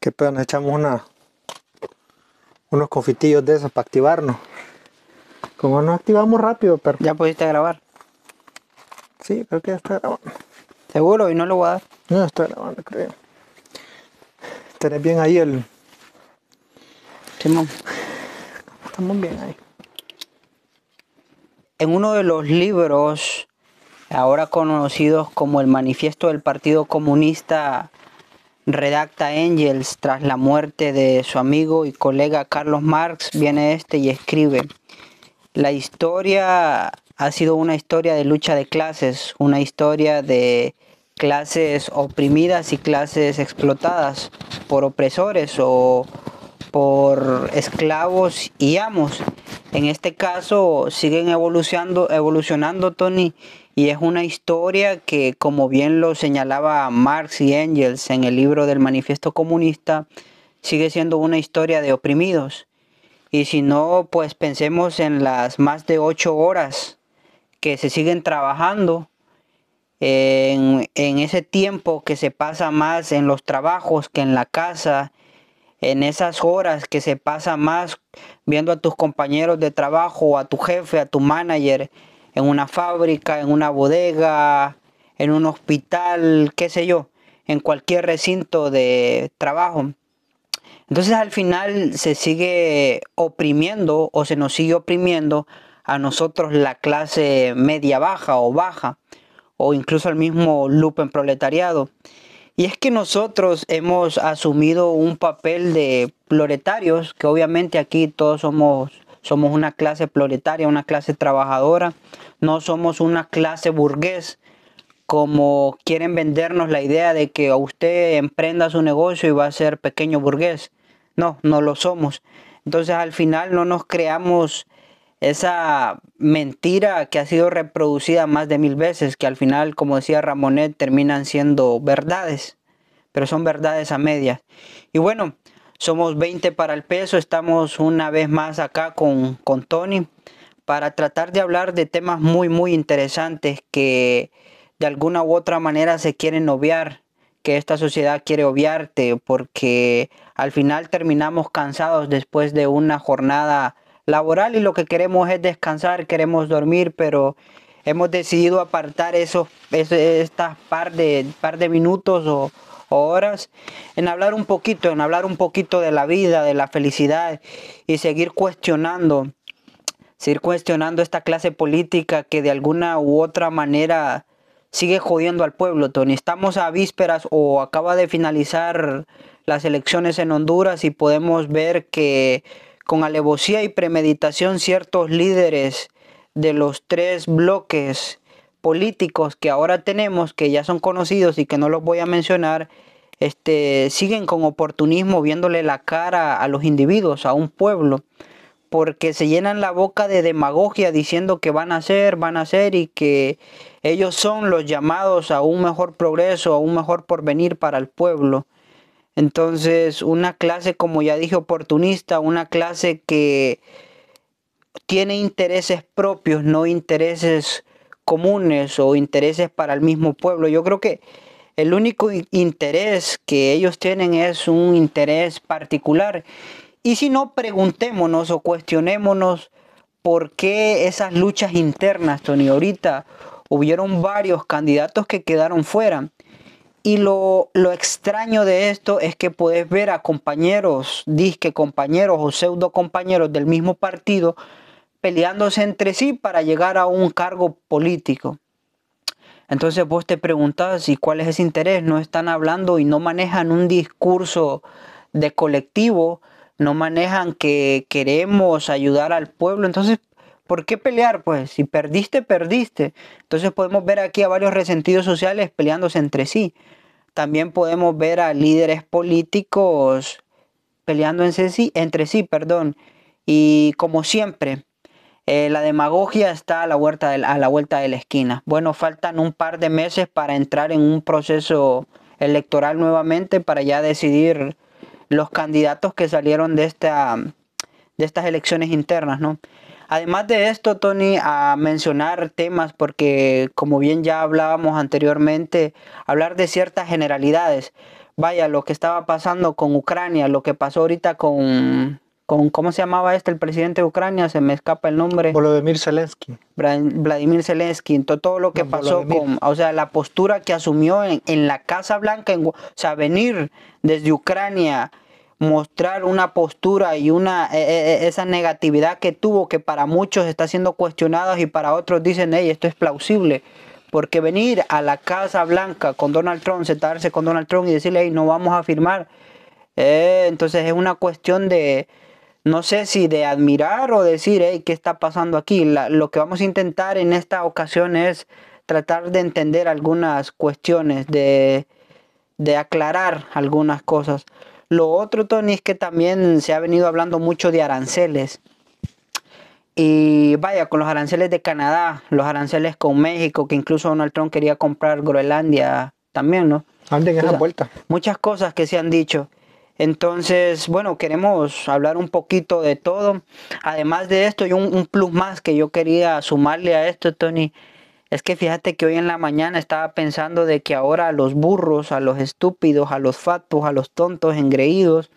Qué pedo, nos echamos unos confitillos de esos para activarnos. Como nos activamos rápido, pero ¿Ya pudiste grabar? sí, creo que ya está grabando. ¿Seguro? Y no lo voy a dar. No, está grabando, creo. Tenés bien ahí el... Simón. Estamos bien ahí. En uno de los libros, ahora conocidos como el Manifiesto del Partido Comunista, redacta Engels tras la muerte de su amigo y colega Carlos Marx, viene y escribe: la historia ha sido una historia de lucha de clases, una historia de clases oprimidas y clases explotadas por opresores o por esclavos y amos. En este caso siguen evolucionando, Tony, y es una historia que, como bien lo señalaba Marx y Engels en el libro del Manifiesto Comunista, sigue siendo una historia de oprimidos. Y si no, pues pensemos en las más de 8 horas que se siguen trabajando, en ese tiempo que se pasa más en los trabajos que en la casa, en esas horas que se pasa más viendo a tus compañeros de trabajo, a tu jefe, a tu manager, en una fábrica, en una bodega, en un hospital, qué sé yo, en cualquier recinto de trabajo. Entonces al final se sigue oprimiendo o se nos sigue oprimiendo a nosotros, la clase media baja o incluso el mismo lumpenproletariado. Y es que nosotros hemos asumido un papel de proletarios, que obviamente aquí todos somos una clase proletaria, una clase trabajadora, no somos una clase burgués, como quieren vendernos la idea de que usted emprenda su negocio y va a ser pequeño burgués. No, no lo somos. Entonces al final no nos creamos esa mentira que ha sido reproducida más de 1000 veces, que al final, como decía Ramonet, terminan siendo verdades, pero son verdades a medias. Y bueno, somos 20 para el peso, estamos una vez más acá con Tony para tratar de hablar de temas muy interesantes que de alguna u otra manera se quieren obviar, que esta sociedad quiere obviarte, porque al final terminamos cansados después de una jornada laboral y lo que queremos es descansar, queremos dormir, pero hemos decidido apartar estas par de minutos o horas en hablar un poquito de la vida, de la felicidad y seguir cuestionando esta clase política que de alguna u otra manera sigue jodiendo al pueblo, Tony. Estamos a vísperas o acaba de finalizar las elecciones en Honduras y podemos ver que con alevosía y premeditación ciertos líderes de los 3 bloques políticos que ahora tenemos, que ya son conocidos y que no los voy a mencionar, siguen con oportunismo viéndole la cara a los individuos, a un pueblo, porque se llenan la boca de demagogia diciendo que van a hacer y que ellos son los llamados a un mejor progreso, a un mejor porvenir para el pueblo. Entonces, una clase, como ya dije, oportunista, una clase que tiene intereses propios, no intereses comunes o intereses para el mismo pueblo. Yo creo que el único interés que ellos tienen es un interés particular. Y si no, preguntémonos o cuestionémonos por qué esas luchas internas, Tony. Ahorita hubieron varios candidatos que quedaron fuera. Y lo extraño de esto es que puedes ver a compañeros, disque compañeros o pseudo compañeros del mismo partido peleándose entre sí para llegar a un cargo político. Entonces vos te preguntas, ¿y cuál es ese interés? No están hablando y no manejan un discurso de colectivo, no manejan que queremos ayudar al pueblo. Entonces, ¿por qué pelear? Pues si perdiste, perdiste. Entonces podemos ver aquí a varios resentidos sociales peleándose entre sí. También podemos ver a líderes políticos peleando entre sí, perdón. Y como siempre, la demagogia está a la vuelta de la esquina. Bueno, faltan un par de meses para entrar en un proceso electoral nuevamente para ya decidir los candidatos que salieron de estas elecciones internas, ¿no? Además de esto, Tony, a mencionar temas, porque como bien ya hablábamos anteriormente, hablar de ciertas generalidades. vaya, lo que estaba pasando con Ucrania, lo que pasó ahorita con ¿cómo se llamaba el presidente de Ucrania? Se me escapa el nombre. Volodymyr Zelensky. Vladimir Zelensky, todo lo que No, pasó Volodymyr. o sea, la postura que asumió en la Casa Blanca, o sea, venir desde Ucrania, mostrar una postura y esa negatividad que tuvo, que para muchos está siendo cuestionada y para otros dicen, hey, esto es plausible. Porque venir a la Casa Blanca con Donald Trump, sentarse con Donald Trump y decirle, hey, no vamos a firmar, entonces es una cuestión de, no sé si de admirar o decir, hey, ¿qué está pasando aquí? Lo que vamos a intentar en esta ocasión es tratar de entender algunas cuestiones, de aclarar algunas cosas. Lo otro, Tony, es que también se ha venido hablando mucho de aranceles. Y vaya, con los aranceles de Canadá, los aranceles con México, que incluso Donald Trump quería comprar Groenlandia también, ¿no? Anden esa Entonces, vuelta. muchas cosas que se han dicho. Entonces, bueno, queremos hablar un poquito de todo. Además de esto, y un plus más que yo quería sumarle a esto, Tony, es que fíjate que hoy en la mañana estaba pensando de que ahora a los burros, a los estúpidos, a los fatos, a los tontos, engreídos,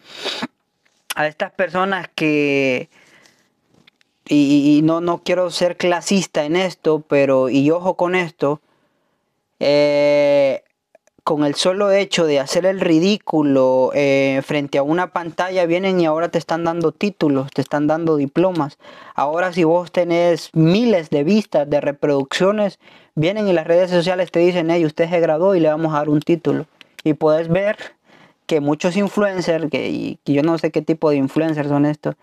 a estas personas que, y no quiero ser clasista en esto, pero, y ojo con esto, con el solo hecho de hacer el ridículo frente a una pantalla, vienen y ahora te están dando títulos, te están dando diplomas. Ahora si vos tenés miles de vistas, de reproducciones, vienen y las redes sociales te dicen, hey, usted se graduó y le vamos a dar un título. Y puedes ver que muchos influencers, y yo no sé qué tipo de influencers son estos,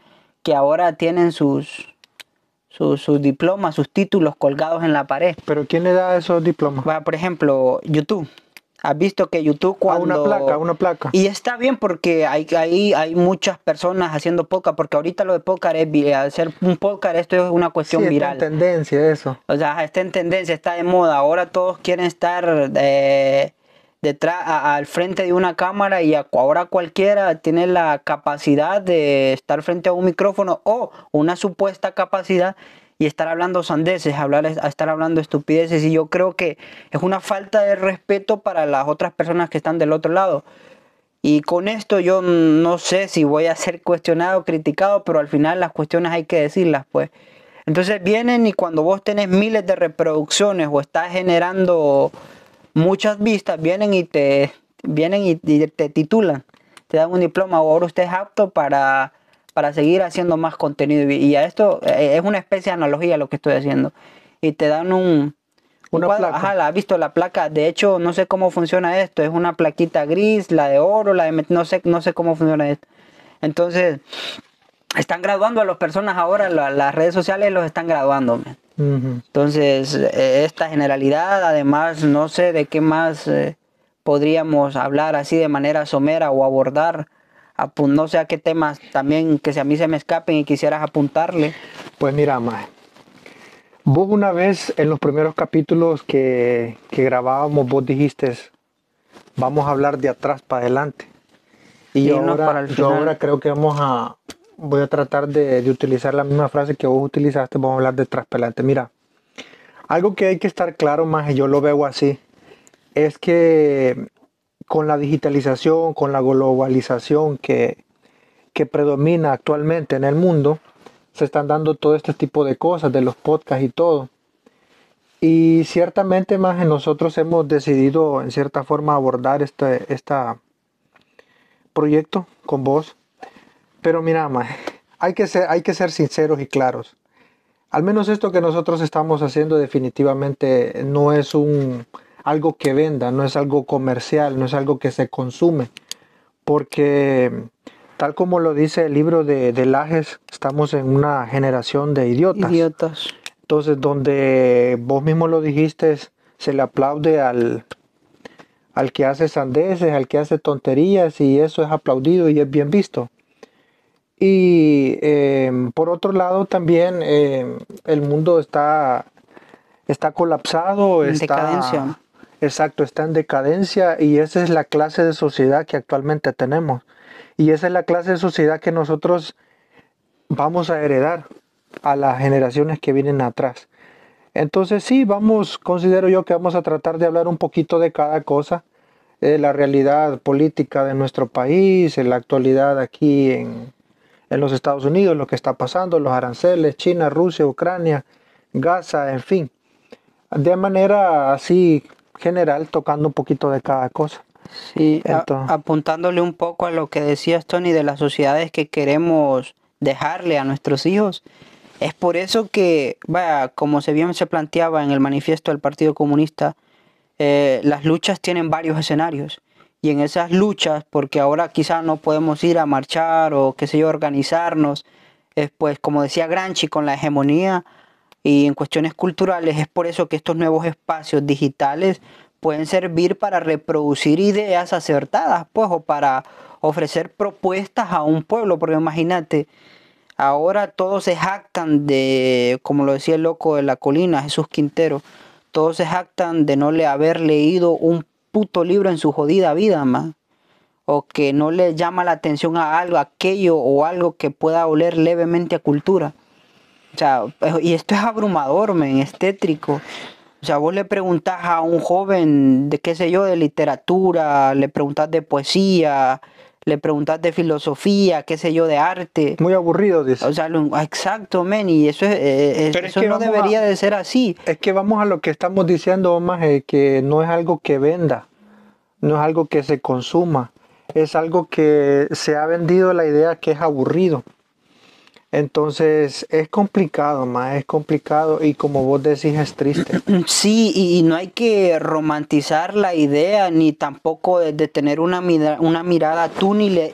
que ahora tienen sus diplomas, sus títulos colgados en la pared. ¿Pero quién le da esos diplomas? Va, por ejemplo, YouTube. Has visto que YouTube cuando... Una placa. Y está bien porque hay muchas personas haciendo podcast, porque ahorita lo de podcast es hacer un podcast, esto es una cuestión Sí, viral. está en tendencia eso. O sea, está en tendencia, está de moda. Ahora todos quieren estar detrás, al frente de una cámara y ahora cualquiera tiene la capacidad de estar frente a un micrófono o una supuesta capacidad y estar hablando sandeces, estar hablando estupideces. Y yo creo que es una falta de respeto para las otras personas que están del otro lado. Y con esto yo no sé si voy a ser cuestionado o criticado, pero al final las cuestiones hay que decirlas, pues. Entonces vienen y cuando vos tenés miles de reproducciones o estás generando muchas vistas, vienen y te titulan, te dan un diploma o ahora usted es apto para seguir haciendo más contenido. Y a esto es una especie de analogía lo que estoy haciendo. Y te dan un cuadro. Placa. Ajá, ¿has visto la placa? De hecho, no sé cómo funciona esto. Es una plaquita gris, la de oro, no sé cómo funciona esto. Entonces, están graduando a las personas ahora, las redes sociales los están graduando. Entonces, esta generalidad, además, no sé de qué más podríamos hablar así de manera somera o abordar. No sé a qué temas también que a mí se me escapen y quisieras apuntarle. Pues mira, Mae, vos una vez en los primeros capítulos que grabábamos, vos dijiste, vamos a hablar de atrás para adelante. Y yo ahora creo que voy a tratar de utilizar la misma frase que vos utilizaste, vamos a hablar de atrás para adelante. Mira, algo que hay que estar claro, más y yo lo veo así, es que con la digitalización, con la globalización que predomina actualmente en el mundo, se están dando todo este tipo de cosas, de los podcasts y todo. Y ciertamente, más nosotros hemos decidido en cierta forma abordar este proyecto con vos. Pero mira, más hay que ser sinceros y claros. Al menos esto que nosotros estamos haciendo definitivamente no es algo que venda, no es algo comercial, no es algo que se consume. Porque tal como lo dice el libro de Lajes, estamos en una generación de idiotas. Entonces, donde vos mismo lo dijiste, se le aplaude al que hace sandeces, al que hace tonterías, y eso es aplaudido y es bien visto. Y por otro lado también el mundo está colapsado, En decadencia. Exacto, está en decadencia, y esa es la clase de sociedad que actualmente tenemos. Y esa es la clase de sociedad que nosotros vamos a heredar a las generaciones que vienen atrás. Entonces sí, considero yo que vamos a tratar de hablar un poquito de cada cosa. la realidad política de nuestro país, en la actualidad aquí en los Estados Unidos, lo que está pasando, los aranceles, China, Rusia, Ucrania, Gaza, en fin. De manera así general, tocando un poquito de cada cosa. Sí, Entonces, apuntándole un poco a lo que decías, Tony, de las sociedades que queremos dejarle a nuestros hijos. Es por eso que, vaya, como bien se planteaba en el manifiesto del Partido Comunista, las luchas tienen varios escenarios. Y en esas luchas, porque ahora quizás no podemos ir a marchar o qué sé yo, organizarnos, pues como decía Gramsci, con la hegemonía y en cuestiones culturales, es por eso que estos nuevos espacios digitales pueden servir para reproducir ideas acertadas, pues, o para ofrecer propuestas a un pueblo, porque imagínate, ahora todos se jactan de, como lo decía el loco de la colina, Jesús Quintero, todos se jactan de no le haber leído un puto libro en su jodida vida, man. O que no le llama la atención a algo, aquello o algo que pueda oler levemente a cultura. O sea, y esto es abrumador, men, es tétrico. O sea, vos le preguntás a un joven de qué sé yo, de literatura, le preguntás de poesía, le preguntás de filosofía, qué sé yo, de arte. muy aburrido, dice. O sea, exacto, men, y eso, Pero es eso que no vamos debería de ser así. Es que vamos a lo que estamos diciendo, más que no es algo que venda, no es algo que se consuma, es algo que se ha vendido la idea que es aburrido. Entonces es complicado, más es complicado y como vos decís es triste. Sí, y no hay que romantizar la idea ni tampoco de tener una mirada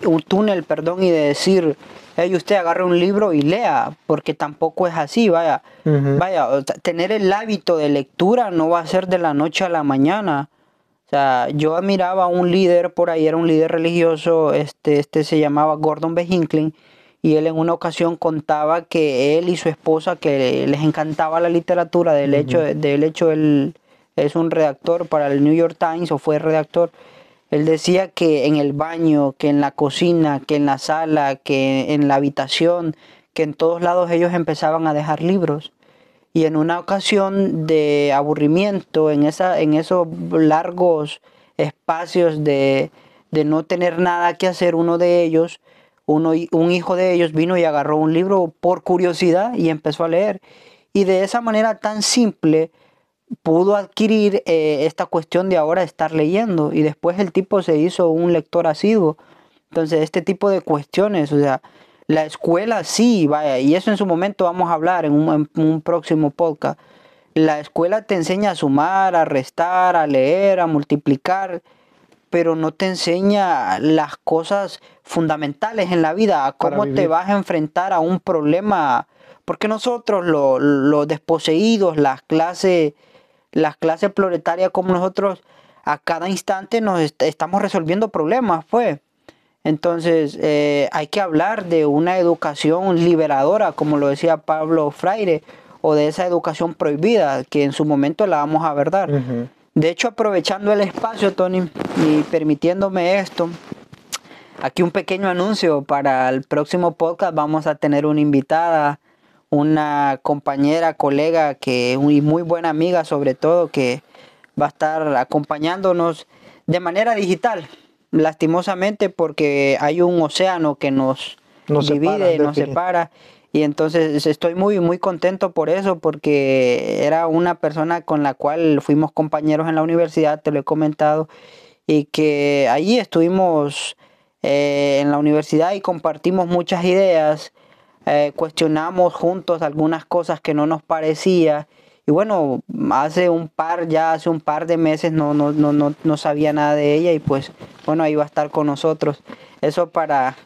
un túnel, perdón, y de decir, hey, usted agarre un libro y lea, porque tampoco es así, vaya. Vaya, tener el hábito de lectura no va a ser de la noche a la mañana. O sea, yo admiraba a un líder por ahí, era un líder religioso, este se llamaba Gordon B. Hinckley, y él en una ocasión contaba que él y su esposa, que les encantaba la literatura, del hecho él es un redactor para el New York Times o fue redactor, él decía que en el baño, que en la cocina, que en la sala, que en la habitación, que en todos lados ellos empezaban a dejar libros. Y en una ocasión de aburrimiento, en esos largos espacios de no tener nada que hacer, uno de ellos, un hijo de ellos vino y agarró un libro por curiosidad y empezó a leer. Y de esa manera tan simple pudo adquirir esta cuestión de ahora estar leyendo. Y después el tipo se hizo un lector asiduo. Entonces, este tipo de cuestiones, o sea, la escuela sí, vaya, y eso en su momento vamos a hablar en un próximo podcast. La escuela te enseña a sumar, a restar, a leer, a multiplicar, pero no te enseña las cosas fundamentales en la vida, a cómo te vas a enfrentar a un problema. Porque nosotros, los desposeídos, las clases proletarias como nosotros, a cada instante nos estamos resolviendo problemas, pues. Entonces, hay que hablar de una educación liberadora, como lo decía Pablo Freire, o de esa educación prohibida, que en su momento la vamos a ver dar. De hecho, aprovechando el espacio, Tony, y permitiéndome esto, aquí un pequeño anuncio para el próximo podcast. Vamos a tener una invitada, una compañera, colega, y muy buena amiga sobre todo, que va a estar acompañándonos de manera digital. Lastimosamente, porque hay un océano que nos divide, nos separa. Y entonces estoy muy, muy contento por eso, porque era una persona con la cual fuimos compañeros en la universidad, te lo he comentado, y que allí estuvimos en la universidad y compartimos muchas ideas, cuestionamos juntos algunas cosas que no nos parecía. Y bueno, hace un par de meses no sabía nada de ella y pues bueno, ahí va a estar con nosotros. Eso para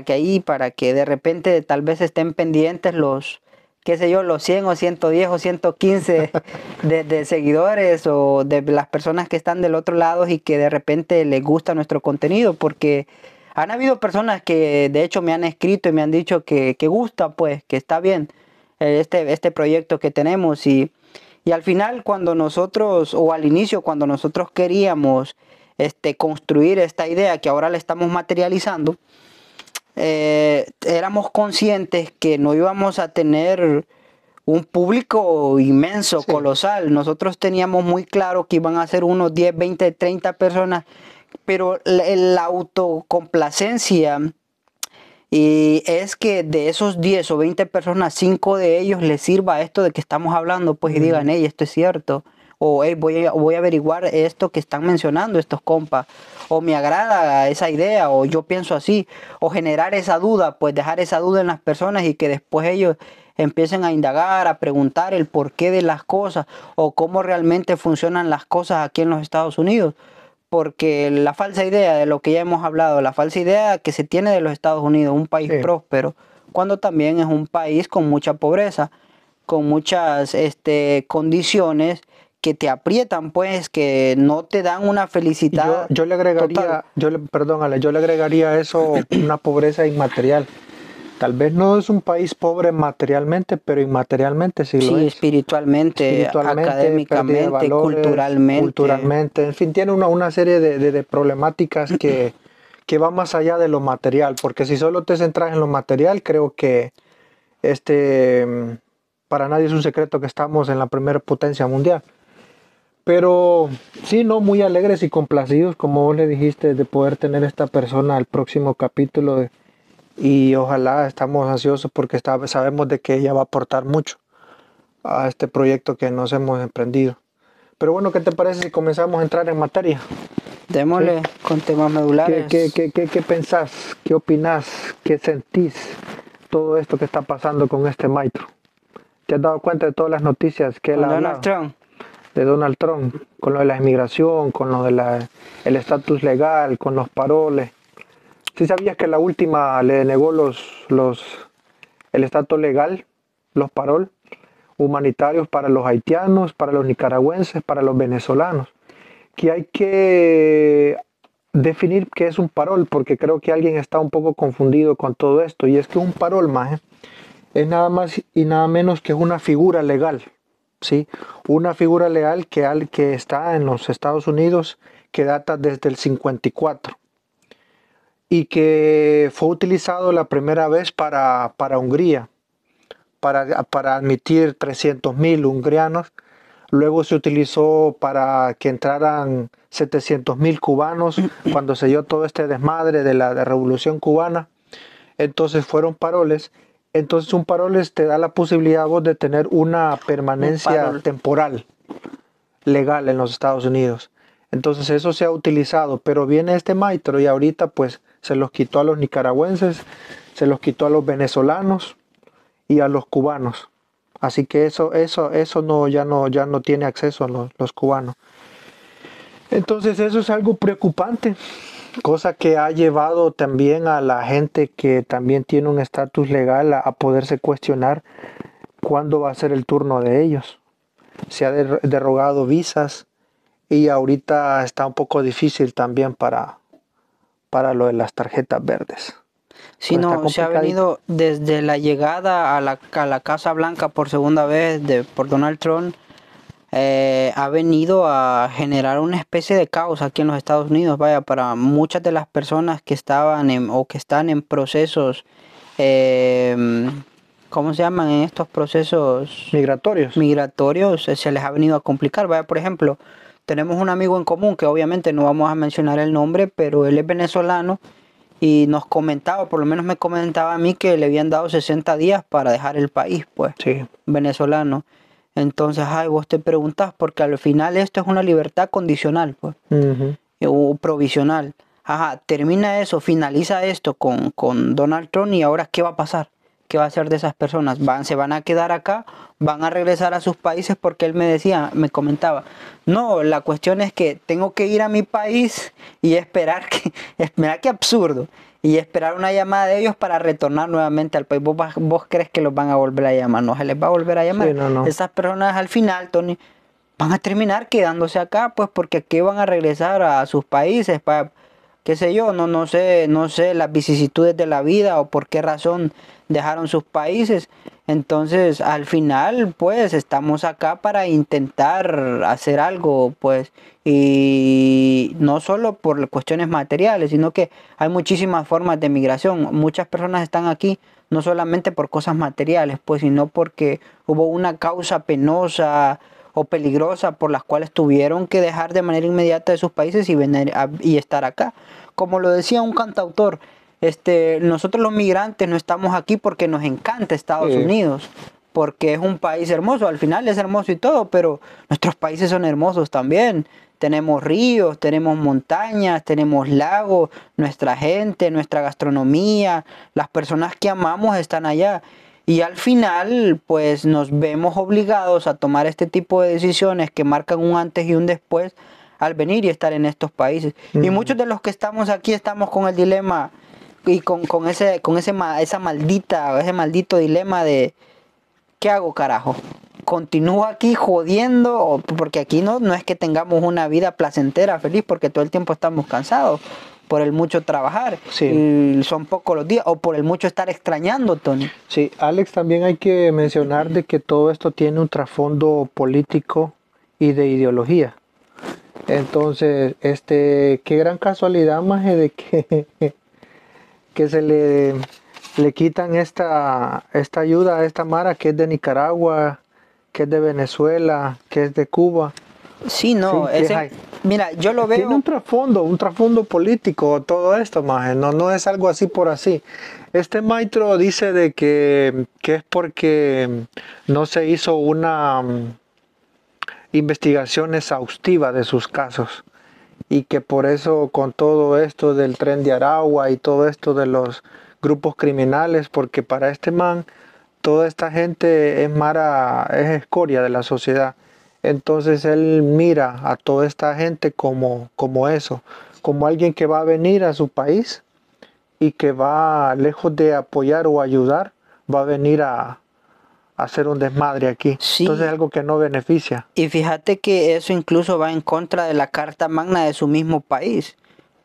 que de repente tal vez estén pendientes los, qué sé yo, los 100 o 110 o 115 de seguidores o de las personas que están del otro lado y que de repente les gusta nuestro contenido, porque han habido personas que de hecho me han escrito y me han dicho que gusta, pues, que está bien este proyecto que tenemos y al final cuando nosotros, o al inicio cuando nosotros queríamos construir esta idea que ahora la estamos materializando, éramos conscientes que no íbamos a tener un público inmenso, Sí. colosal. Nosotros teníamos muy claro que iban a ser unos 10, 20, 30 personas, pero la autocomplacencia y es que de esos 10 o 20 personas, 5 de ellos les sirva esto de que estamos hablando, pues y digan, hey, esto es cierto. O hey, voy a averiguar esto que están mencionando estos compas. O me agrada esa idea, o yo pienso así. O generar esa duda, pues dejar esa duda en las personas y que después ellos empiecen a indagar, a preguntar el porqué de las cosas o cómo realmente funcionan las cosas aquí en los Estados Unidos. Porque la falsa idea de lo que ya hemos hablado, la falsa idea que se tiene de los Estados Unidos, un país Sí. próspero, cuando también es un país con mucha pobreza, con muchas condiciones que te aprietan, pues, que no te dan una felicidad Yo le total. agregaría, perdón, Ale, yo le agregaría a eso una pobreza inmaterial. Tal vez no es un país pobre materialmente, pero inmaterialmente sí lo Sí, es. espiritualmente, Espiritualmente, pérdida de académicamente, valores, culturalmente. culturalmente, en fin, tiene una serie de problemáticas que va más allá de lo material, porque si solo te centras en lo material, creo que para nadie es un secreto que estamos en la primera potencia mundial. Pero sí, no, muy alegres y complacidos, como vos le dijiste, de poder tener esta persona al próximo capítulo. Y ojalá estamos ansiosos porque sabemos de que ella va a aportar mucho a este proyecto que nos hemos emprendido. Pero bueno, ¿qué te parece si comenzamos a entrar en materia? Démosle con temas medulares. ¿Qué pensás? ¿Qué opinás? ¿Qué sentís? Todo esto que está pasando con este maestro. ¿Te has dado cuenta de todas las noticias que él Con ha Donald hablado? Trump. De Donald Trump, con lo de la inmigración, con lo de el estatus legal, con los paroles. ¿Sí sabías que la última le denegó el estatus legal, los parol humanitarios para los haitianos, para los nicaragüenses, para los venezolanos? Que hay que definir qué es un parol, porque creo que alguien está un poco confundido con todo esto. Y es que un parol, maje, es nada más y nada menos que una figura legal. ¿Sí? Una figura legal que está en los Estados Unidos, que data desde el 54 y que fue utilizado la primera vez para Hungría, para admitir 300.000 hungrianos. Luego se utilizó para que entraran 700.000 cubanos cuando se dio todo este desmadre de la Revolución Cubana. Entonces fueron paroles. Entonces un paroles te da la posibilidad vos de tener una permanencia temporal legal en los Estados Unidos. Entonces eso se ha utilizado, pero viene este maestro y ahorita pues se los quitó a los nicaragüenses, se los quitó a los venezolanos y a los cubanos. Así que eso no, ya no tiene acceso a los cubanos. Entonces eso es algo preocupante, cosa que ha llevado también a la gente que también tiene un estatus legal a poderse cuestionar cuándo va a ser el turno de ellos. Se ha derogado visas y ahorita está un poco difícil también para lo de las tarjetas verdes. Sí, Pues no, se ha venido desde la llegada a la Casa Blanca por segunda vez por Donald Trump, ha venido a generar una especie de caos aquí en los Estados Unidos. Vaya, para muchas de las personas que estaban o que están en procesos, ¿cómo se llaman? En estos procesos migratorios se les ha venido a complicar. Vaya, por ejemplo, tenemos un amigo en común que obviamente no vamos a mencionar el nombre, pero él es venezolano y nos comentaba, por lo menos me comentaba a mí, que le habían dado 60 días para dejar el país, pues, sí, venezolano. Entonces, vos te preguntas, porque al final esto es una libertad condicional, pues, o provisional. Termina eso, finaliza esto con Donald Trump y ahora, ¿qué va a pasar? ¿Qué va a hacer de esas personas? ¿Se van a quedar acá? ¿Van a regresar a sus países? Porque él me comentaba, no, la cuestión es que tengo que ir a mi país y esperar qué absurdo, y esperar una llamada de ellos para retornar nuevamente al país. ¿Vos crees que los van a volver a llamar? No se les va a volver a llamar. Sí, no. Esas personas al final, Tony, van a terminar quedándose acá, pues porque aquí van a regresar a sus países qué sé yo, no sé las vicisitudes de la vida o por qué razón dejaron sus países. Entonces, al final, pues, estamos acá para intentar hacer algo, pues, y no solo por cuestiones materiales, sino que hay muchísimas formas de migración. Muchas personas están aquí no solamente por cosas materiales, pues, sino porque hubo una causa penosa o peligrosa por las cuales tuvieron que dejar de manera inmediata de sus países y venir y estar acá. Como lo decía un cantautor, nosotros los migrantes no estamos aquí porque nos encanta Estados Unidos, porque es un país hermoso, al final es hermoso y todo, pero nuestros países son hermosos también. Tenemos ríos, tenemos montañas, tenemos lagos, nuestra gente, nuestra gastronomía, las personas que amamos están allá. Y al final, pues nos vemos obligados a tomar este tipo de decisiones que marcan un antes y un después al venir y estar en estos países. Y muchos de los que estamos aquí estamos con el dilema y ese maldito dilema de ¿qué hago, carajo? ¿Continúo aquí jodiendo? Porque aquí no es que tengamos una vida placentera, feliz, porque todo el tiempo estamos cansados por el mucho trabajar. Sí. Y son pocos los días, o por el mucho estar extrañando, Tony. Sí, Alex, también hay que mencionar de que todo esto tiene un trasfondo político y de ideología. Entonces, qué gran casualidad, maje, de que se le quitan esta ayuda a esta mara que es de Nicaragua, que es de Venezuela, que es de Cuba. Sí, no, Sí, mira, yo lo veo. Tiene un trasfondo político todo esto, maje. No es algo así por así. Este maestro dice de que es porque no se hizo una investigación exhaustiva de sus casos y que por eso con todo esto del Tren de Aragua y todo esto de los grupos criminales, porque para este man toda esta gente es escoria de la sociedad. Entonces él mira a toda esta gente como eso, como alguien que va a venir a su país y que va, lejos de apoyar o ayudar, va a venir a hacer un desmadre aquí. Sí. Entonces es algo que no beneficia. Y fíjate que eso incluso va en contra de la Carta Magna de su mismo país.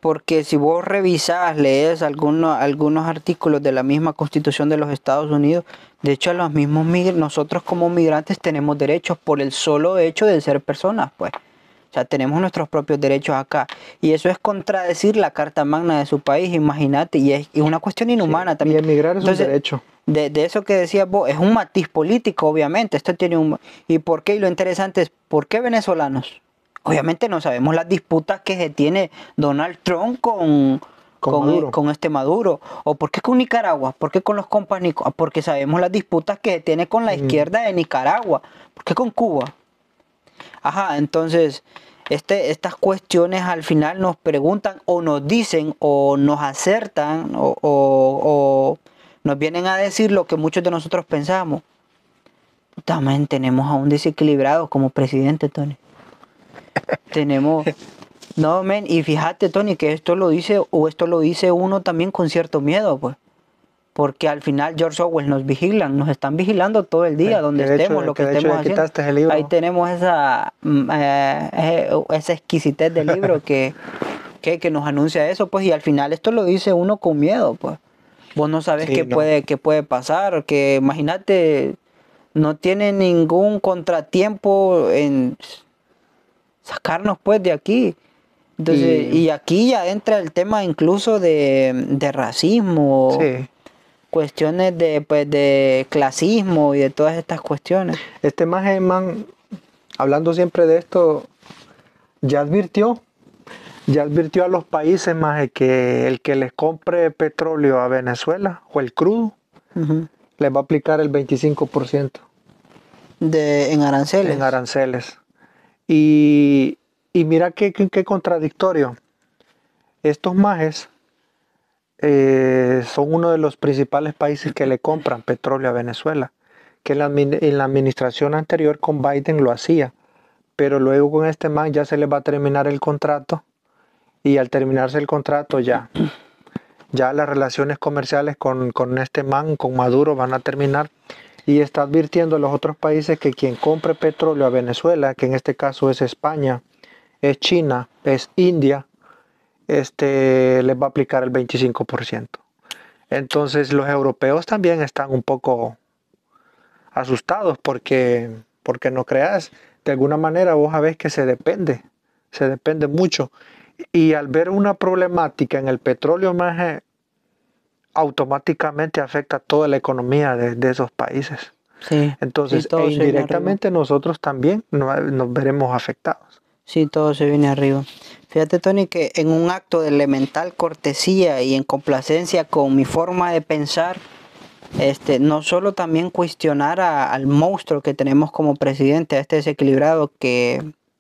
Porque si vos revisás, lees algunos artículos de la misma Constitución de los Estados Unidos, de hecho a los mismos nosotros como migrantes tenemos derechos por el solo hecho de ser personas, pues. O sea, tenemos nuestros propios derechos acá. Y eso es contradecir la Carta Magna de su país, imagínate. Y es una cuestión inhumana también. Y emigrar es un derecho. De eso que decías vos, es un matiz político, obviamente. Esto tiene ¿Y por qué? Y lo interesante es, ¿por qué venezolanos? Obviamente no sabemos las disputas que se tiene Donald Trump con Maduro. ¿O por qué con Nicaragua? ¿Por qué con los compas Nicaragua? Porque sabemos las disputas que se tiene con la izquierda de Nicaragua. ¿Por qué con Cuba? Ajá, entonces estas cuestiones al final nos preguntan o nos dicen o nos acertan o nos vienen a decir lo que muchos de nosotros pensamos. También tenemos a un desequilibrado como presidente, Tony. Tenemos... No, men, y fíjate, Tony, que esto lo dice uno también con cierto miedo, pues. Porque al final George Orwell nos están vigilando todo el día, donde estemos, lo que estemos haciendo. Ahí tenemos esa exquisitez del libro que nos anuncia eso, pues, y al final esto lo dice uno con miedo, pues. Vos no sabes qué puede pasar, que imagínate, no tiene ningún contratiempo en sacarnos, pues, de aquí. Entonces, y aquí ya entra el tema incluso de racismo. Sí. Cuestiones de clasismo y de todas estas cuestiones. Este man, hablando siempre de esto, ya advirtió a los países más que el que les compre petróleo a Venezuela o el crudo, les va a aplicar el 25% en aranceles. En aranceles. Y mira qué contradictorio. Estos majes son uno de los principales países que le compran petróleo a Venezuela, que en la administración anterior con Biden lo hacía, pero luego con este man ya se les va a terminar el contrato y al terminarse el contrato ya las relaciones comerciales con este man, con Maduro, van a terminar, y está advirtiendo a los otros países que quien compre petróleo a Venezuela, que en este caso es España, es China, es India, les va a aplicar el 25%. Entonces los europeos también están un poco asustados porque no creas, de alguna manera vos sabés que se depende mucho. Y al ver una problemática en el petróleo, más automáticamente afecta toda la economía de esos países. Sí, Entonces, sí, todo se viene indirectamente nosotros también nos veremos afectados. Sí, todo se viene arriba. Fíjate, Tony, que en un acto de elemental cortesía y en complacencia con mi forma de pensar, no solo también cuestionar al monstruo que tenemos como presidente, a este desequilibrado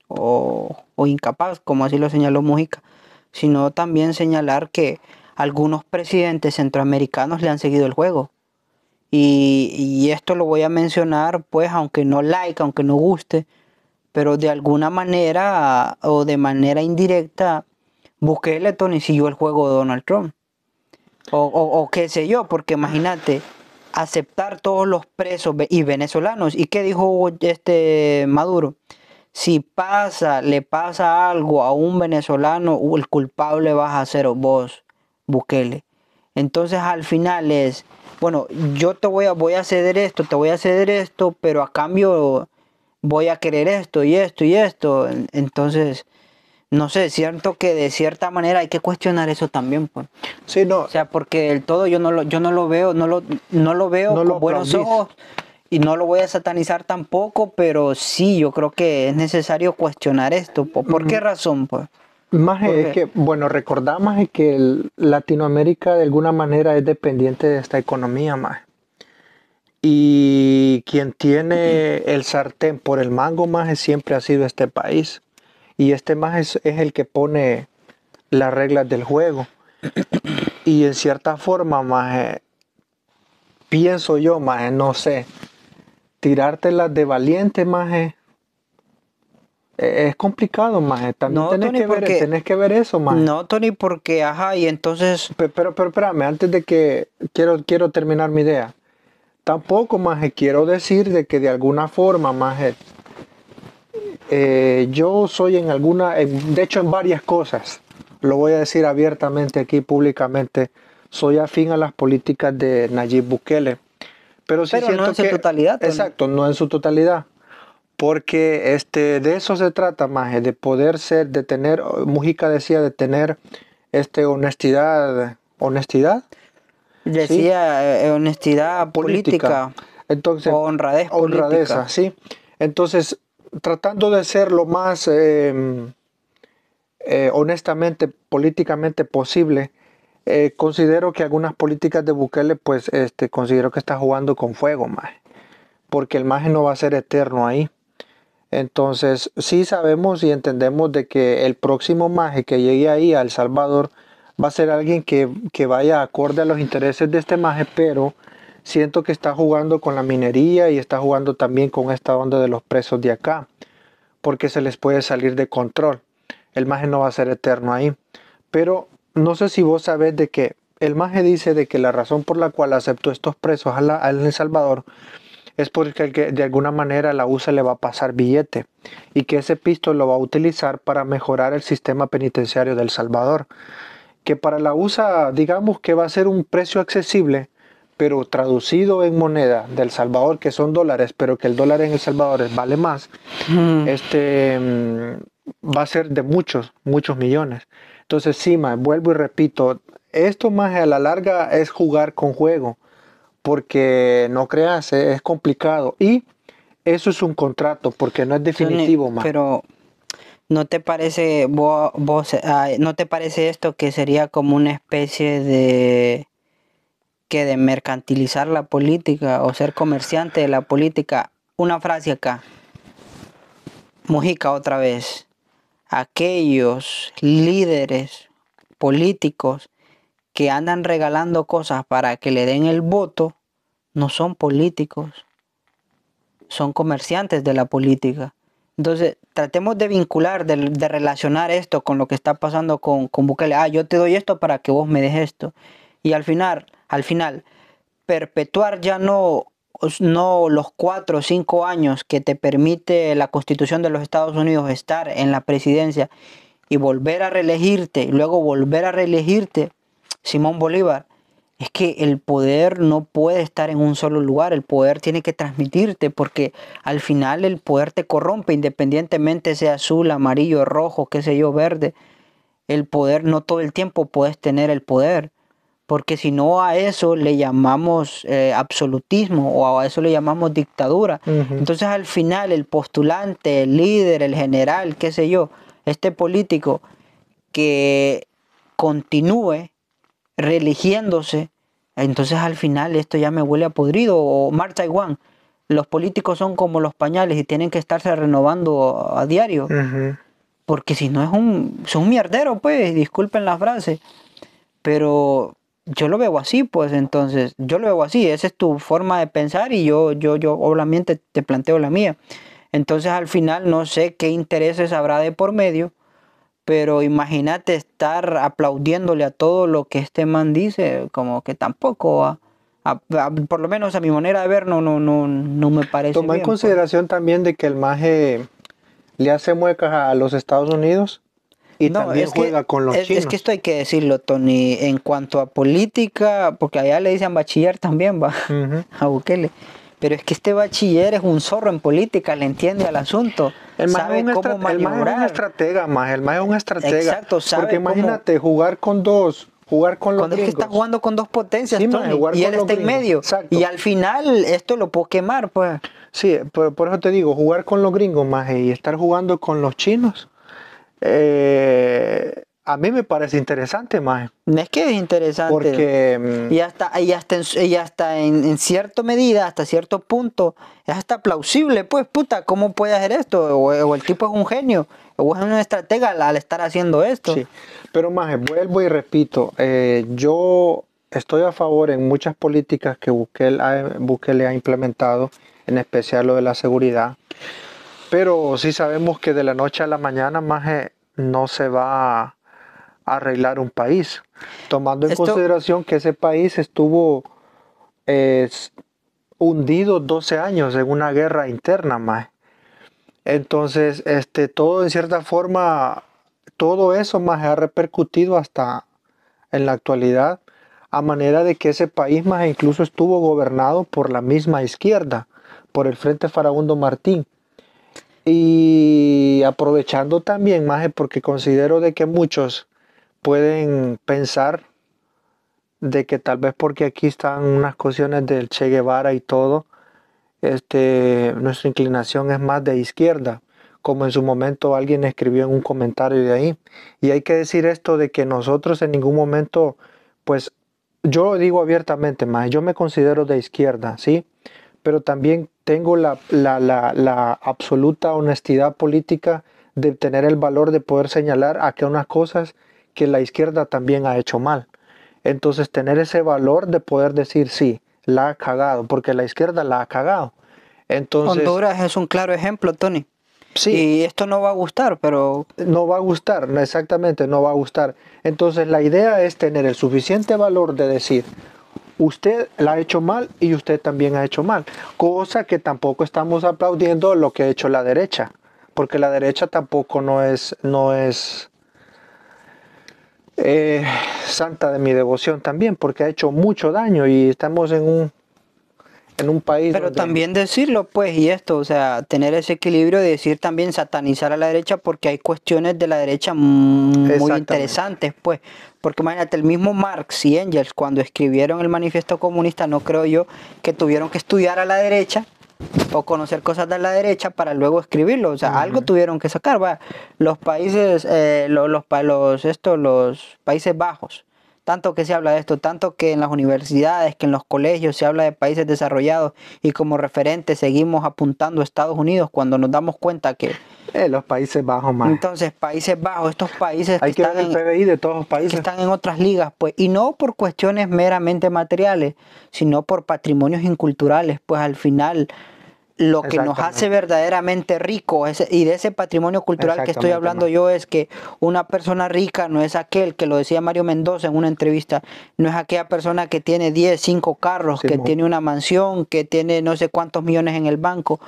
o incapaz, como así lo señaló Mujica, sino también señalar que algunos presidentes centroamericanos le han seguido el juego. Y esto lo voy a mencionar, pues, aunque no aunque no guste, pero de alguna manera o de manera indirecta, Bukele, Tony, siguió el juego de Donald Trump. O qué sé yo, porque imagínate, aceptar todos los presos y venezolanos. ¿Y qué dijo Maduro? Si le pasa algo a un venezolano, el culpable vas a ser vos, Bukele. Entonces al final bueno, yo voy a ceder esto, te voy a ceder esto, pero a cambio voy a querer esto y esto y esto. Entonces, no sé, siento que de cierta manera hay que cuestionar eso también, pues. Sí, no. O sea, porque del todo yo no lo veo, no lo veo No con lo buenos aplaudís. ojos y no lo voy a satanizar tampoco, pero sí, yo creo que es necesario cuestionar esto. ¿Por qué razón, pues? Más ¿Por es qué? que, bueno, recordamos que Latinoamérica de alguna manera es dependiente de esta economía, más. Y quien tiene el sartén por el mango, más siempre ha sido este país. Y este más es el que pone las reglas del juego. Y en cierta forma, más pienso yo, más no sé, tirártelas de valiente, más es complicado, más también No, Tony, porque tenés que ver eso, más. no, Tony, porque ajá, y entonces Pero espérame, antes de que quiero terminar mi idea. Tampoco, más quiero decir de que de alguna forma, más yo soy de hecho en varias cosas, lo voy a decir abiertamente aquí públicamente, soy afín a las políticas de Nayib Bukele, pero sí pero no siento en su que, totalidad, Tony. exacto, no en su totalidad, porque de eso se trata, más de poder ser, de tener, Mujica decía, de tener honestidad, ¿sí? Decía honestidad Política. política Entonces, o honradez honradeza, política. ¿sí? Entonces, tratando de ser lo más honestamente, políticamente posible, considero que algunas políticas de Bukele, pues, considero que está jugando con fuego, más, porque el maje no va a ser eterno ahí. Entonces, sí sabemos y entendemos de que el próximo maje que llegue ahí a El Salvador va a ser alguien que vaya acorde a los intereses de este maje, pero siento que está jugando con la minería y está jugando también con esta onda de los presos de acá, porque se les puede salir de control. El maje no va a ser eterno ahí. Pero no sé si vos sabés de que el maje dice de que la razón por la cual aceptó estos presos a El Salvador es porque de alguna manera la USA le va a pasar billete y que ese pisto lo va a utilizar para mejorar el sistema penitenciario de El Salvador. Que para la USA, digamos que va a ser un precio accesible, pero traducido en moneda de El Salvador, que son dólares, pero que el dólar en El Salvador vale más, va a ser de muchos, muchos millones. Entonces, sí, vuelvo y repito, esto más a la larga es jugar con juego, porque no creas, es complicado. Y eso es un contrato, porque no es Tony, definitivo, más. pero ¿no te parece no te parece esto que sería como una especie de mercantilizar la política o ser comerciante de la política? Una frase acá. Mujica otra vez. Aquellos líderes políticos que andan regalando cosas para que le den el voto no son políticos, son comerciantes de la política. Entonces, tratemos de vincular, de relacionar esto con lo que está pasando con Bukele. Yo te doy esto para que vos me des esto. Y al final, perpetuar ya no los 4 o 5 años que te permite la Constitución de los Estados Unidos estar en la presidencia y volver a reelegirte, y luego volver a reelegirte, Simón Bolívar, es que el poder no puede estar en un solo lugar, el poder tiene que transmitirte, porque al final el poder te corrompe, independientemente sea azul, amarillo, rojo, qué sé yo, verde. El poder, no todo el tiempo puedes tener el poder, porque si no, a eso le llamamos absolutismo, o a eso le llamamos dictadura. Entonces al final el postulante, el líder, el general, qué sé yo, este político que continúe reeligiéndose, entonces al final esto ya me huele a podrido. O Mark Taiwan, los políticos son como los pañales y tienen que estarse renovando a diario, porque si no es un mierdero, pues, disculpen la frase, pero yo lo veo así, pues. Entonces yo lo veo así, esa es tu forma de pensar y yo obviamente te planteo la mía. Entonces al final no sé qué intereses habrá de por medio, pero imagínate estar aplaudiéndole a todo lo que este man dice, como que tampoco, por lo menos a mi manera de ver, no me parece Toma en bien, pues. consideración también de que el maje le hace muecas a los Estados Unidos y No, también juega con los chinos. es que esto hay que decirlo, Tony, en cuanto a política, porque allá le dicen bachiller también, va, a Bukele. Pero es que este bachiller es un zorro en política, le entiende al asunto, sabe cómo El maje es un maniobrar. estratega, maje, el maje es un estratega. Exacto, sabe porque imagínate jugar con los Cuando es que está gringos. jugando con dos potencias, Sí, Tony, maje, jugar y con él los está en gringos. medio. Exacto. Y al final esto lo puedo quemar, pues. Sí, por eso te digo, jugar con los gringos, maje, y estar jugando con los chinos, a mí me parece interesante, maje. Es que es interesante. Porque Y hasta en cierta medida, hasta cierto punto, es hasta plausible, pues, puta, ¿cómo puede hacer esto? O el tipo es un genio, o es un estratega al estar haciendo esto. sí, pero maje, vuelvo y repito, yo estoy a favor en muchas políticas que Bukele ha implementado, en especial lo de la seguridad, pero sí sabemos que de la noche a la mañana, maje, no se va a arreglar un país, tomando en consideración que ese país estuvo hundido 12 años en una guerra interna, maje. Entonces, todo en cierta forma, todo eso más ha repercutido hasta en la actualidad, a manera de que ese país más incluso estuvo gobernado por la misma izquierda, por el Frente Farabundo Martín. Y aprovechando también, más porque considero de que muchos pueden pensar de que tal vez porque aquí están unas cuestiones del Che Guevara y todo, nuestra inclinación es más de izquierda, como en su momento alguien escribió en un comentario de ahí. Y hay que decir esto de que nosotros en ningún momento, pues yo digo abiertamente, más yo me considero de izquierda, ¿sí? Pero también tengo la absoluta honestidad política de tener el valor de poder señalar aquellas cosas que la izquierda también ha hecho mal. Entonces tener ese valor de poder decir sí, la ha cagado, porque la izquierda la ha cagado. Entonces, Honduras es un claro ejemplo, Tony. sí, Y esto no va a gustar, pero no va a gustar, exactamente, no va a gustar. Entonces la idea es tener el suficiente valor de decir, usted la ha hecho mal y usted también ha hecho mal. Cosa que tampoco estamos aplaudiendo lo que ha hecho la derecha, porque la derecha tampoco no es santa de mi devoción también, porque ha hecho mucho daño y estamos en un país pero donde... también decirlo, pues, y esto, o sea, tener ese equilibrio de decir también satanizar a la derecha, porque hay cuestiones de la derecha muy Exactamente. interesantes, pues, porque imagínate, el mismo Marx y Engels, cuando escribieron el manifiesto comunista, no creo yo que tuvieron que estudiar a la derecha o conocer cosas de la derecha para luego escribirlo, o sea, algo tuvieron que sacar, va. Los países, los Países Bajos, tanto que se habla de esto, tanto que en las universidades, que en los colegios se habla de países desarrollados y como referente seguimos apuntando a Estados Unidos cuando nos damos cuenta que... los Países Bajos, más. Entonces, Países Bajos, estos países Hay que ver el PBI de todos los que países. están en otras ligas, pues, y no por cuestiones meramente materiales, sino por patrimonios inculturales, pues al final lo que nos hace verdaderamente ricos, y de ese patrimonio cultural que estoy hablando yo, es que una persona rica no es aquel, que lo decía Mario Mendoza en una entrevista, no es aquella persona que tiene 10, 5 carros, que tiene una mansión, que tiene no sé cuántos millones en el banco.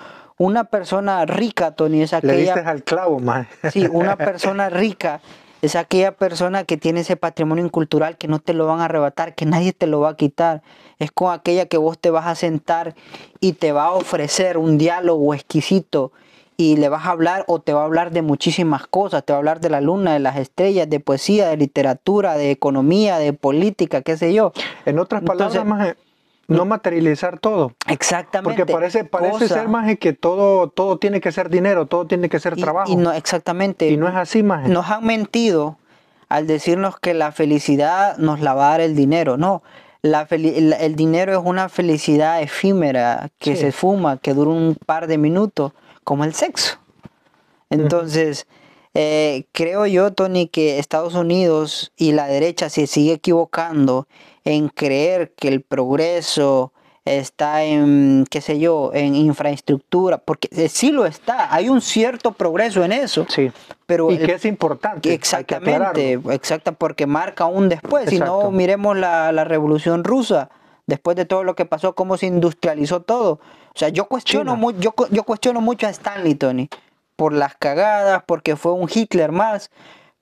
Una persona rica, Tony, es Le diste aquella, al clavo, maje. sí, una persona rica es aquella persona que tiene ese patrimonio cultural que no te lo van a arrebatar, que nadie te lo va a quitar. Es con aquella que vos te vas a sentar y te va a ofrecer un diálogo exquisito y le vas a hablar o te va a hablar de muchísimas cosas. Te va a hablar de la luna, de las estrellas, de poesía, de literatura, de economía, de política, qué sé yo. En otras Entonces, palabras, maje, no materializar todo. exactamente. Porque parece ser, maje, que todo tiene que ser dinero, todo tiene que ser trabajo. Y no, exactamente. Y no es así, maje. Nos han mentido al decirnos que la felicidad nos la va a dar el dinero. No, el dinero es una felicidad efímera que Sí. se fuma, que dura un par de minutos, como el sexo. Entonces, creo yo, Tony, que Estados Unidos y la derecha se sigue equivocando en creer que el progreso está en, qué sé yo, en infraestructura, porque sí lo está, hay un cierto progreso en eso, Sí. pero Y que es importante. exactamente, exacta, porque marca un después. Si no, Exacto. miremos la Revolución Rusa, después de todo lo que pasó, cómo se industrializó todo. O sea, yo cuestiono, yo cuestiono mucho a Stanley, Tony, por las cagadas, porque fue un Hitler más,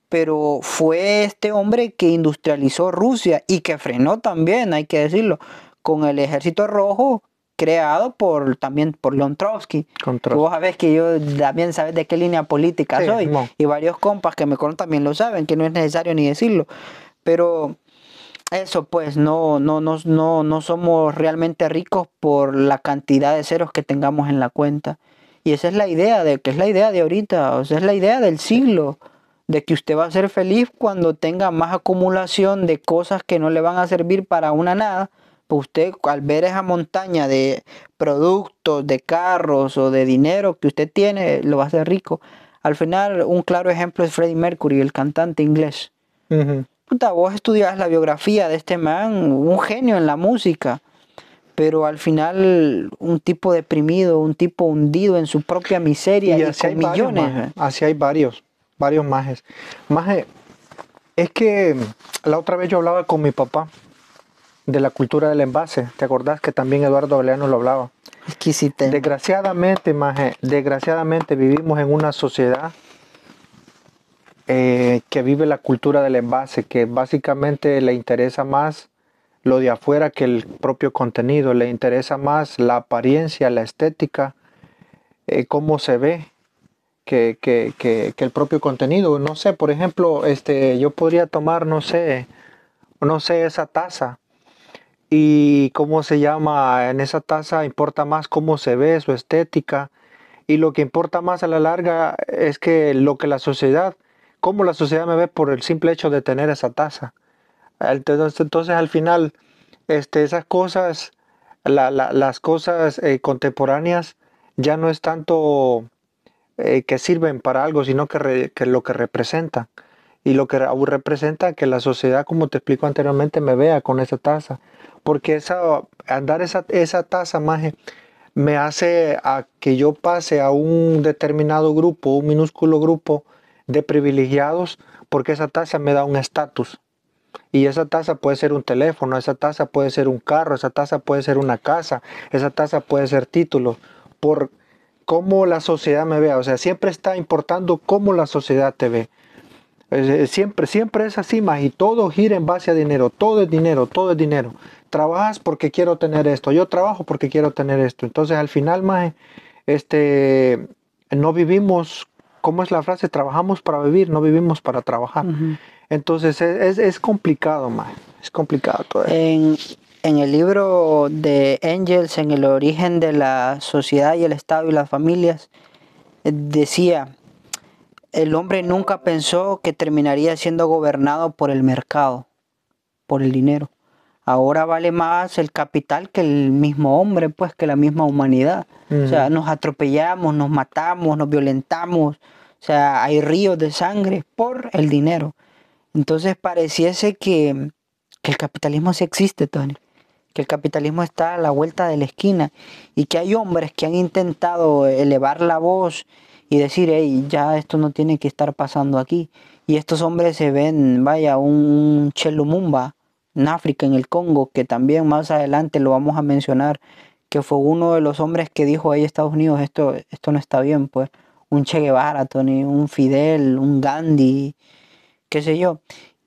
pero fue este hombre que industrializó Rusia y que frenó también, hay que decirlo, con el Ejército Rojo creado también por Leon Trotsky. Que vos sabés que yo también sabes de qué línea política Sí, soy, no. y varios compas que me conocen también lo saben, que no es necesario ni decirlo, pero eso pues no somos realmente ricos por la cantidad de ceros que tengamos en la cuenta. Y esa es la idea que es la idea de ahorita, o sea, es la idea del siglo, de que usted va a ser feliz cuando tenga más acumulación de cosas que no le van a servir para una nada. Pues usted al ver esa montaña de productos, de carros o de dinero que usted tiene, lo va a hacer rico. Al final, un claro ejemplo es Freddie Mercury, el cantante inglés. Puta, vos estudias la biografía de este man, un genio en la música, pero al final un tipo deprimido, un tipo hundido en su propia miseria y con millones. Así hay varios majes. Maje, es que la otra vez yo hablaba con mi papá de la cultura del envase. ¿Te acordás que también Eduardo Galeano lo hablaba? Exquisite. Desgraciadamente, maje, vivimos en una sociedad que vive la cultura del envase, que básicamente le interesa más lo de afuera que el propio contenido, le interesa más la apariencia, la estética, cómo se ve que el propio contenido. No sé, por ejemplo, yo podría tomar, no sé, esa taza. Y cómo se llama, en esa taza importa más cómo se ve, su estética. Y lo que importa más a la larga es que lo que cómo la sociedad me ve por el simple hecho de tener esa taza. Entonces al final, esas cosas, las cosas contemporáneas ya no es tanto que sirven para algo, sino que lo que representan. Y lo que representa que la sociedad, como te explico anteriormente, me vea con esa taza. Porque andar esa taza, maje, me hace a que yo pase a un determinado grupo, un minúsculo grupo de privilegiados, porque esa taza me da un estatus. Y esa taza puede ser un teléfono, esa taza puede ser un carro, esa taza puede ser una casa, esa taza puede ser títulos, por cómo la sociedad me vea. O sea, siempre está importando cómo la sociedad te ve. Siempre es así, más, y todo gira en base a dinero, todo es dinero, todo es dinero. Trabajas porque quiero tener esto, yo trabajo porque quiero tener esto. Entonces al final, más, no vivimos, ¿cómo es la frase? Trabajamos para vivir, no vivimos para trabajar. Entonces es complicado, más, es complicado todo eso. En el libro de Engels, en el origen de la sociedad y el Estado y las familias, decía: el hombre nunca pensó que terminaría siendo gobernado por el mercado, por el dinero. Ahora vale más el capital que el mismo hombre, pues, que la misma humanidad. O sea, nos atropellamos, nos matamos, nos violentamos. O sea, hay ríos de sangre por el dinero. Entonces pareciese que el capitalismo sí existe, Tony. Que el capitalismo está a la vuelta de la esquina y que hay hombres que han intentado elevar la voz y decir: hey, ya esto no tiene que estar pasando aquí. Y estos hombres se ven, vaya, un Che Lumumba en África, en el Congo, que también más adelante lo vamos a mencionar, que fue uno de los hombres que dijo ahí Estados Unidos, esto no está bien, pues. Un Che Guevara, Tony, un Fidel, un Gandhi, qué sé yo.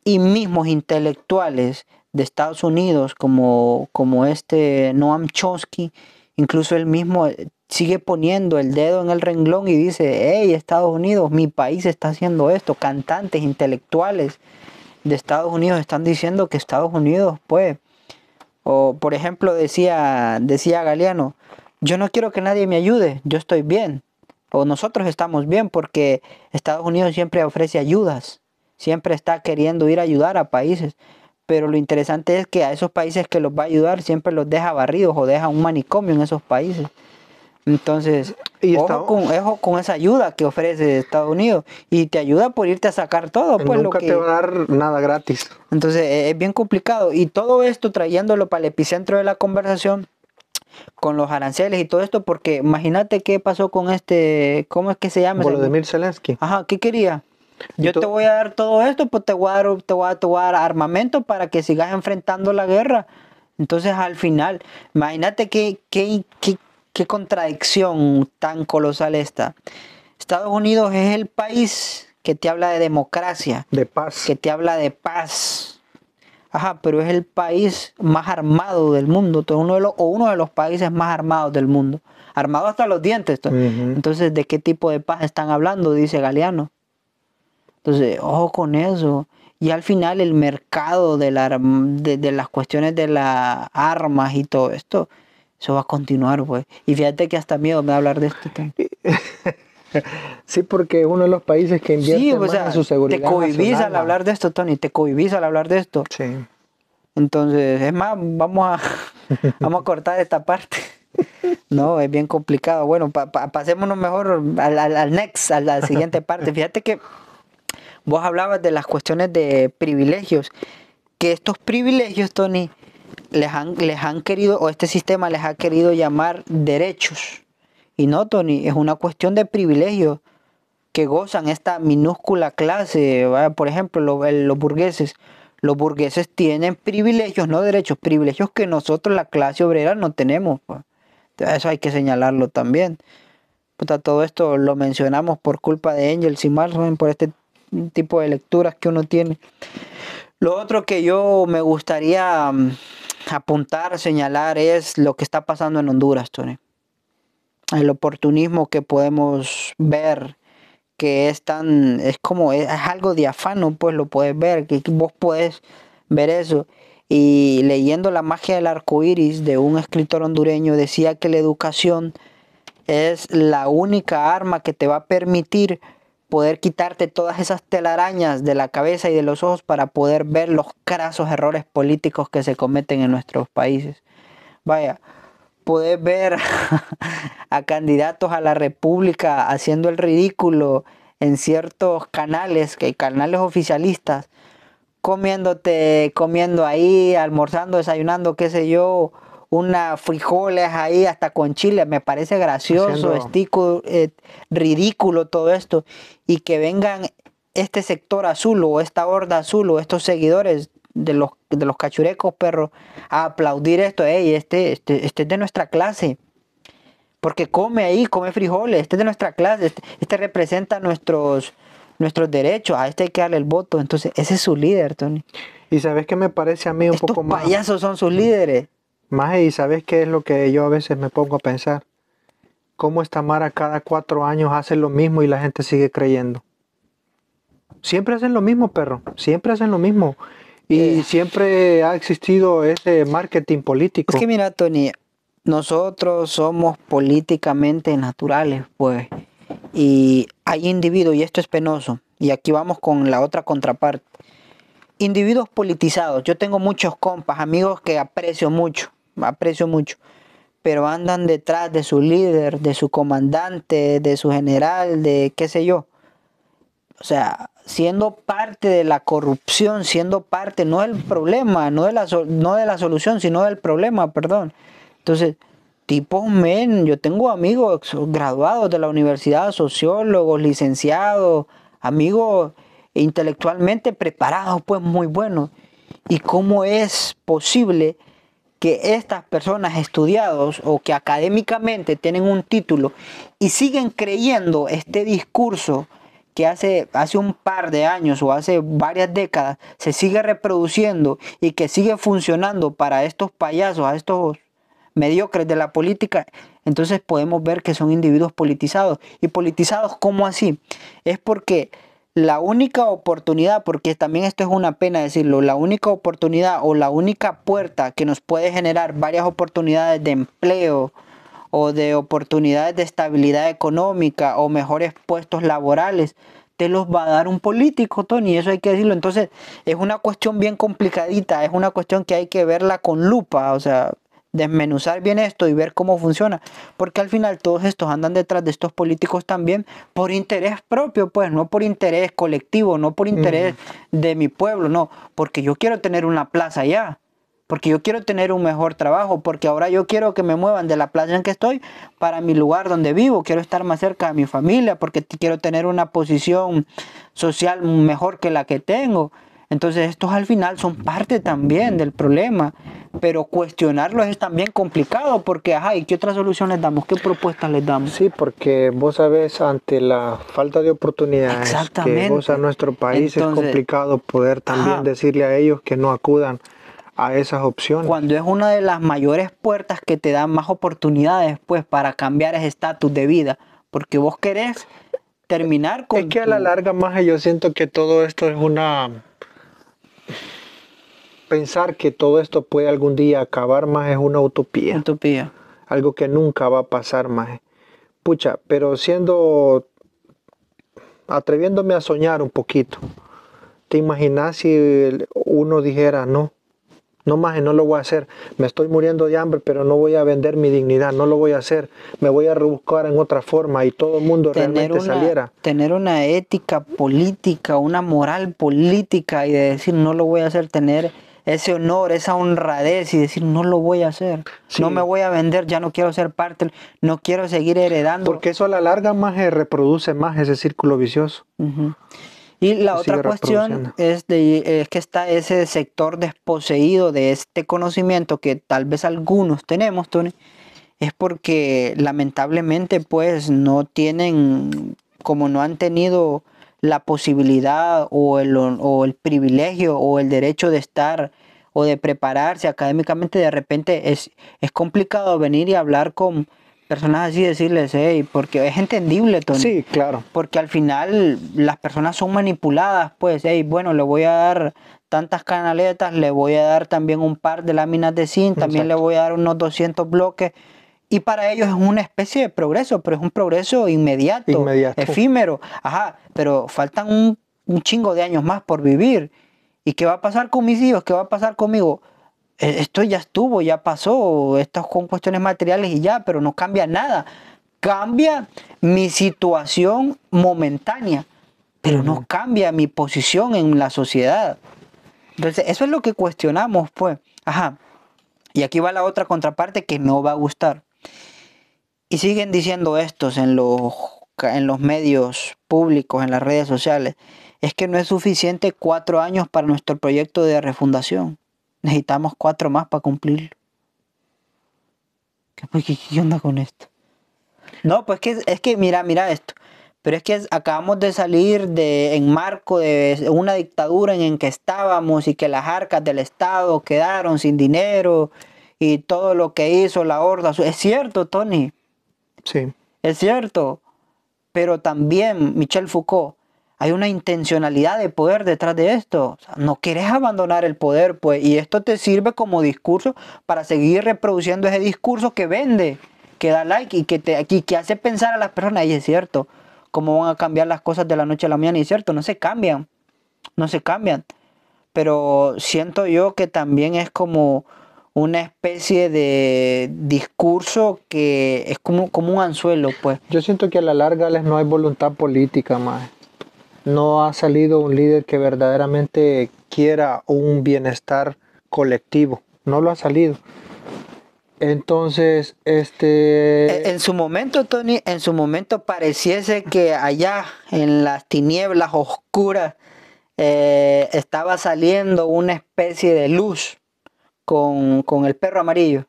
Y mismos intelectuales de Estados Unidos, como este Noam Chomsky, incluso él mismo sigue poniendo el dedo en el renglón y dice, hey, Estados Unidos, mi país está haciendo esto. Cantantes, intelectuales de Estados Unidos están diciendo que Estados Unidos, pues, o por ejemplo decía Galeano, yo no quiero que nadie me ayude, yo estoy bien, o nosotros estamos bien porque Estados Unidos siempre ofrece ayudas, siempre está queriendo ir a ayudar a países, pero lo interesante es que a esos países que los va a ayudar siempre los deja barridos o deja un manicomio en esos países. Entonces, ojo con esa ayuda que ofrece Estados Unidos y te ayuda por irte a sacar todo. Pues, nunca te va a dar nada gratis. Entonces, es bien complicado. Y todo esto trayéndolo para el epicentro de la conversación, con los aranceles y todo esto, porque imagínate qué pasó con ¿cómo es que se llama? Volodymyr Zelensky. Ajá, ¿qué quería? Yo te voy a dar todo esto, pues te voy a dar armamento para que sigas enfrentando la guerra. Entonces, al final, imagínate qué contradicción tan colosal esta. Estados Unidos es el país que te habla de democracia, de paz, que te habla de paz. Ajá, pero es el país más armado del mundo, uno de los países más armados del mundo. Armado hasta los dientes. Entonces, ¿de qué tipo de paz están hablando? Dice Galeano. Entonces, ojo con eso. Y al final el mercado de las cuestiones de las armas y todo esto, eso va a continuar, pues. Y fíjate que hasta miedo me da hablar de esto. Sí, porque es uno de los países que invierte más en su seguridad te cohibís nacional, al hablar de esto, Tony. Te cohibís al hablar de esto. Sí. Entonces, es más, vamos a cortar esta parte. No, es bien complicado. Bueno, pasémonos mejor a la siguiente parte. Fíjate que vos hablabas de las cuestiones de privilegios. Que estos privilegios, Tony, les han querido, o este sistema les ha querido llamar derechos. Y no, Tony, es una cuestión de privilegios que gozan esta minúscula clase. ¿Vale? Por ejemplo, los burgueses. Los burgueses tienen privilegios, no derechos, privilegios que nosotros, la clase obrera, no tenemos. Pues. Eso hay que señalarlo también. Puta, todo esto lo mencionamos por culpa de Engels y Marx, por este tipo de lecturas que uno tiene. Lo otro que yo me gustaría apuntar, señalar, es lo que está pasando en Honduras, Tony. El oportunismo que podemos ver, que es algo diáfano, pues lo puedes ver, que vos puedes ver eso. Y leyendo La magia del arco iris de un escritor hondureño, decía que la educación es la única arma que te va a permitir poder quitarte todas esas telarañas de la cabeza y de los ojos para poder ver los crasos errores políticos que se cometen en nuestros países. Vaya, poder ver a candidatos a la República haciendo el ridículo en ciertos canales oficialistas, comiendo ahí, almorzando, desayunando, qué sé yo, unas frijoles ahí hasta con chile. Me parece gracioso, ridículo todo esto. Y que vengan este sector azul o esta horda azul o estos seguidores de los cachurecos, perros, a aplaudir esto. Hey, este es de nuestra clase. Porque come frijoles, este es de nuestra clase, este representa nuestros derechos, a este hay que darle el voto. Entonces, ese es su líder, Tony. Y ¿sabes qué me parece a mí un poco más? Estos payasos son sus líderes. Más, y ¿sabes qué es lo que yo a veces me pongo a pensar? Cómo esta Mara cada 4 años hace lo mismo y la gente sigue creyendo. Siempre hacen lo mismo, perro. Siempre hacen lo mismo. Y siempre ha existido ese marketing político. Es que mira, Tony, nosotros somos políticamente naturales, pues. Y hay individuos, y esto es penoso, y aquí vamos con la otra contraparte. Individuos politizados. Yo tengo muchos compas, amigos que aprecio mucho, pero andan detrás de su líder, de su comandante, de su general, de qué sé yo. O sea, siendo parte de la corrupción, siendo parte, no del problema, no de la solución, sino del problema, perdón. Entonces, yo tengo amigos graduados de la universidad, sociólogos, licenciados, amigos intelectualmente preparados, pues muy buenos. ¿Y cómo es posible que estas personas estudiados o que académicamente tienen un título y siguen creyendo este discurso que hace un par de años o hace varias décadas se sigue reproduciendo y que sigue funcionando para estos payasos, a estos mediocres de la política, entonces podemos ver que son individuos politizados. ¿Y politizados cómo así? Es porque la única oportunidad, porque también esto es una pena decirlo, la única oportunidad o la única puerta que nos puede generar varias oportunidades de empleo o de oportunidades de estabilidad económica o mejores puestos laborales, te los va a dar un político, Tony, eso hay que decirlo. Entonces es una cuestión bien complicadita, es una cuestión que hay que verla con lupa, o sea, desmenuzar bien esto y ver cómo funciona, porque al final todos estos andan detrás de estos políticos también por interés propio, pues no por interés colectivo, no por interés de mi pueblo, no, porque yo quiero tener una plaza allá, porque yo quiero tener un mejor trabajo, porque ahora yo quiero que me muevan de la plaza en que estoy para mi lugar donde vivo, quiero estar más cerca de mi familia, porque quiero tener una posición social mejor que la que tengo. Entonces estos al final son parte también del problema, pero cuestionarlos es también complicado porque, ajá, ¿y qué otras soluciones damos? ¿Qué propuestas les damos? Sí, porque vos sabés, ante la falta de oportunidades que goza nuestro país, entonces, es complicado poder también decirle a ellos que no acudan a esas opciones. Cuando es una de las mayores puertas que te dan más oportunidades, pues, para cambiar ese estatus de vida, porque vos querés terminar con... Es que a la larga, más yo siento que todo esto es una... Pensar que todo esto puede algún día acabar, más es una utopía. Utopía. Algo que nunca va a pasar, más. Pucha, pero atreviéndome a soñar un poquito. ¿Te imaginas si uno dijera, no, maje, no lo voy a hacer, me estoy muriendo de hambre, pero no voy a vender mi dignidad, no lo voy a hacer, me voy a rebuscar en otra forma, y todo el mundo realmente saliera? Tener una ética política, una moral política y de decir no lo voy a hacer, tener ese honor, esa honradez y decir no lo voy a hacer, sí. No me voy a vender, ya no quiero ser parte, no quiero seguir heredando. Porque eso a la larga más reproduce más ese círculo vicioso. Y la otra cuestión es que está ese sector desposeído de este conocimiento que tal vez algunos tenemos, Tony, es porque lamentablemente pues no tienen, como no han tenido la posibilidad o el privilegio o el derecho de estar o de prepararse académicamente, de repente es complicado venir y hablar con personas así, decirles, hey, porque es entendible, Tony. Sí, claro. Porque al final las personas son manipuladas, pues, hey, bueno, le voy a dar tantas canaletas, le voy a dar también un par de láminas de zinc, también le voy a dar unos 200 bloques, y para ellos es una especie de progreso, pero es un progreso inmediato. Efímero, ajá, pero faltan un chingo de años más por vivir. ¿Y qué va a pasar con mis hijos? ¿Qué va a pasar conmigo? Esto ya estuvo, ya pasó, estas con cuestiones materiales y ya, pero no cambia nada. Cambia mi situación momentánea, pero no cambia mi posición en la sociedad. Entonces, eso es lo que cuestionamos, pues. Ajá. Y aquí va la otra contraparte que no va a gustar. Y siguen diciendo estos en los medios públicos, en las redes sociales. Es que no es suficiente 4 años para nuestro proyecto de refundación. Necesitamos 4 más para cumplirlo. ¿Qué onda con esto? No, pues es que mira esto. Pero es que acabamos de salir en marco de una dictadura en que estábamos y que las arcas del Estado quedaron sin dinero y todo lo que hizo la horda. Es cierto, Tony. Sí. Es cierto. Pero también, Michel Foucault, hay una intencionalidad de poder detrás de esto. O sea, no quieres abandonar el poder, pues. Y esto te sirve como discurso para seguir reproduciendo ese discurso que vende, que da like y que hace pensar a las personas. Y es cierto, cómo van a cambiar las cosas de la noche a la mañana. Y es cierto, no se cambian. Pero siento yo que también es como una especie de discurso que es como un anzuelo, pues. Yo siento que a la larga no hay voluntad política, más. No ha salido un líder que verdaderamente quiera un bienestar colectivo. No lo ha salido. Entonces, En su momento, Tony, pareciese que allá en las tinieblas oscuras estaba saliendo una especie de luz, con el perro amarillo.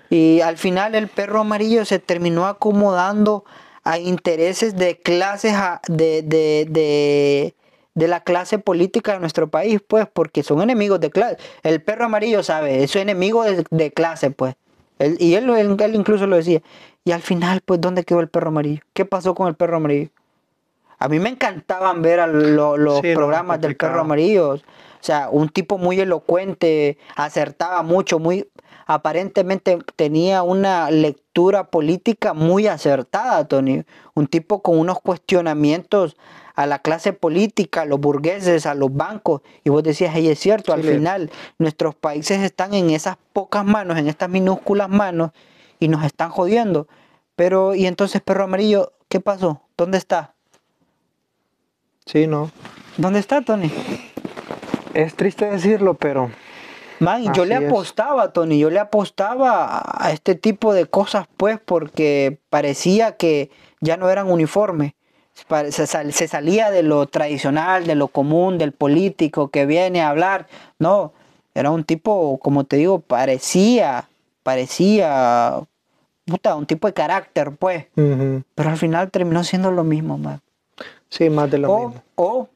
Y al final el perro amarillo se terminó acomodando a intereses de clases de la clase política de nuestro país, pues, porque son enemigos de clase. El perro amarillo sabe, es enemigo de clase, pues. Él incluso lo decía. Y al final, pues, ¿dónde quedó el perro amarillo? ¿Qué pasó con el perro amarillo? A mí me encantaban ver los Sí, no, programas del perro complicado. amarillo. O sea, un tipo muy elocuente, acertaba mucho, aparentemente tenía una lectura política muy acertada, Tony. Un tipo con unos cuestionamientos a la clase política, a los burgueses, a los bancos. Y vos decías, hey, es cierto, Sí, al final nuestros países están en esas pocas manos, en estas minúsculas manos, y nos están jodiendo. Pero, y entonces, perro amarillo, ¿qué pasó? ¿Dónde está? sí, no. ¿Dónde está, Tony? Es triste decirlo, pero Man, yo le así es. apostaba, Tony, yo le apostaba a este tipo de cosas, pues, porque parecía que ya no eran uniformes. Se salía de lo tradicional, de lo común, del político que viene a hablar. No, era un tipo, como te digo, parecía, puta, un tipo de carácter, pues. Ujú. Pero al final terminó siendo lo mismo, man. Sí, más de lo O, mismo. o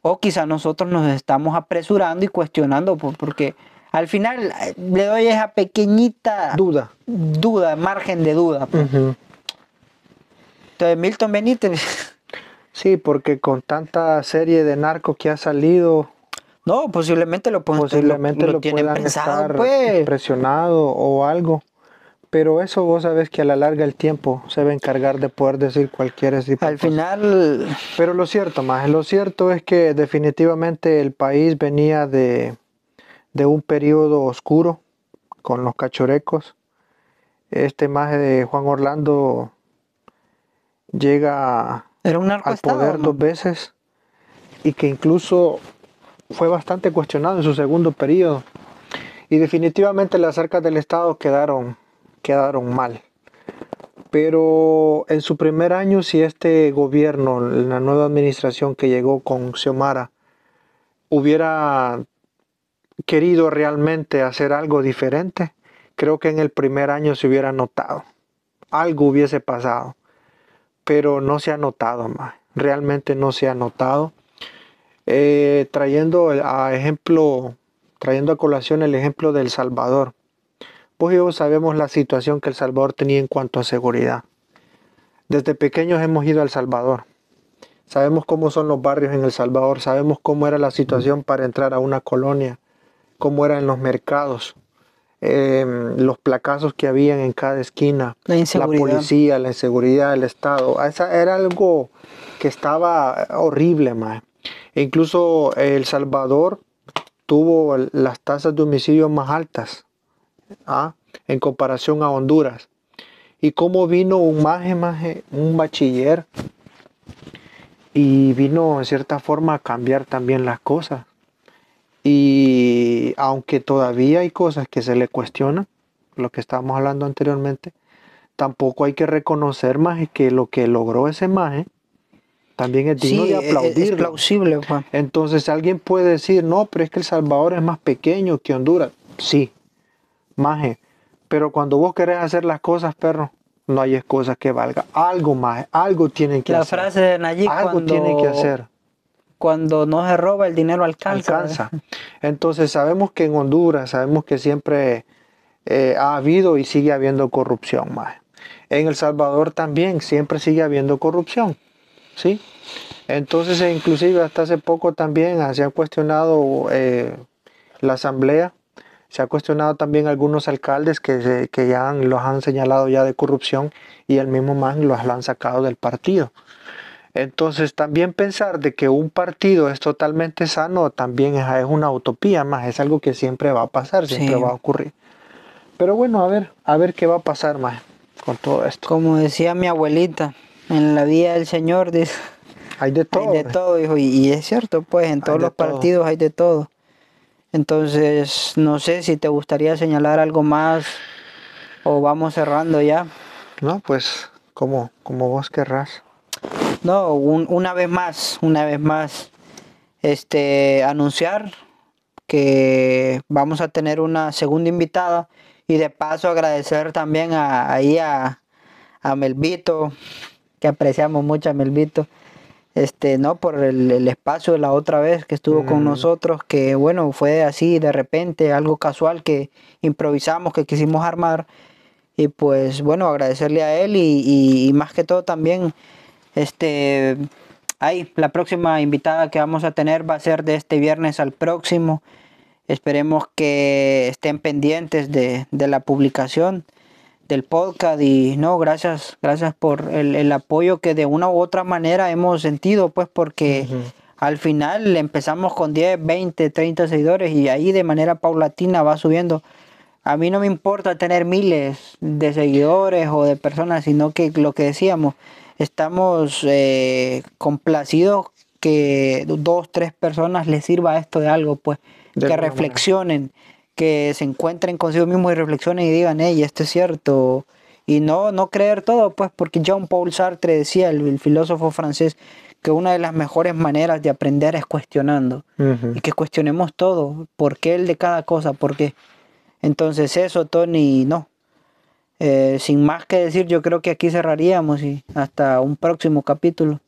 O quizá nosotros nos estamos apresurando y cuestionando porque al final le doy esa pequeñita Duda. duda, margen de duda, pues. Ujú. Entonces Milton Benítez, Sí, porque con tanta serie de narcos que ha salido, no, posiblemente posiblemente lo lo tienen puedan pensado, estar pues. presionado o algo. Pero eso vos sabes que a la larga el tiempo se va a encargar de poder decir cualquier tipo de Al cosa. final, Pero lo cierto es que definitivamente el país venía de un periodo oscuro con los cachorecos. Este maje de Juan Orlando llega era un al narcoestado, poder 2 man. veces y que incluso fue bastante cuestionado en su segundo periodo. Y definitivamente las arcas del Estado quedaron mal. Pero en su primer año, si este gobierno, la nueva administración que llegó con Xiomara, hubiera querido realmente hacer algo diferente, creo que en el primer año se hubiera notado. Algo hubiese pasado, pero no se ha notado más. Realmente no se ha notado. Trayendo trayendo a colación el ejemplo de El Salvador. Vos y yo sabemos la situación que El Salvador tenía en cuanto a seguridad. Desde pequeños hemos ido a El Salvador. Sabemos cómo son los barrios en El Salvador, sabemos cómo era la situación para entrar a una colonia, cómo eran los mercados, los placazos que habían en cada esquina, La la inseguridad. policía, la inseguridad del Estado. Era algo que estaba horrible, más. E incluso El Salvador tuvo las tasas de homicidio más altas, ¿ah? En comparación a Honduras. Y cómo vino un bachiller, y vino en cierta forma a cambiar también las cosas. Y aunque todavía hay cosas que se le cuestionan, lo que estábamos hablando anteriormente, tampoco hay que reconocer más que lo que logró ese maje también es digno Sí, de es aplaudirlo. plausible, pues. Entonces alguien puede decir, no, pero es que El Salvador es más pequeño que Honduras. Sí, maje, pero cuando vos querés hacer las cosas, perro, no hay excusas que valga. Algo más, algo tienen que La hacer. frase de Nayib Algo tienen que hacer. cuando no se roba el dinero alcanza. Entonces sabemos que en Honduras, sabemos que siempre ha habido y sigue habiendo corrupción, más. En El Salvador también siempre sigue habiendo corrupción, ¿sí? Entonces, inclusive hasta hace poco también se ha cuestionado la asamblea, se ha cuestionado también algunos alcaldes que ya los han señalado ya de corrupción y el mismo man lo han sacado del partido. Entonces también pensar de que un partido es totalmente sano también es una utopía más, es algo que siempre va a pasar, siempre Sí. va a ocurrir. Pero bueno, a ver qué va a pasar más con todo esto. Como decía mi abuelita, en la vida del Señor, dice, Hay de hay todo, de todo, hijo, y es cierto, pues en hay todos de los todo. partidos hay de todo. Entonces, no sé si te gustaría señalar algo más o vamos cerrando ya. No, pues como vos querrás. No, una vez más, anunciar que vamos a tener una segunda invitada. Y de paso agradecer también a Melvito, que apreciamos mucho a Melvito, no por el espacio de la otra vez que estuvo con nosotros, que bueno, fue así de repente, algo casual que improvisamos, que quisimos armar. Y pues bueno, agradecerle a él y más que todo también, la próxima invitada que vamos a tener va a ser de este viernes al próximo. Esperemos que estén pendientes de la publicación del podcast y no, gracias por el apoyo que de una u otra manera hemos sentido, pues porque al final empezamos con 10, 20, 30 seguidores y ahí de manera paulatina va subiendo. A mí no me importa tener miles de seguidores o de personas, sino que lo que decíamos, estamos complacidos que 2, 3 personas les sirva esto de algo, pues que reflexionen, que se encuentren consigo mismos y reflexionen y digan, hey, esto es cierto. Y no creer todo, pues porque Jean-Paul Sartre decía, el filósofo francés, que una de las mejores maneras de aprender es cuestionando. Y que cuestionemos todo, por qué el de cada cosa, por qué. Entonces eso, Tony, no. Sin más que decir, yo creo que aquí cerraríamos y hasta un próximo capítulo.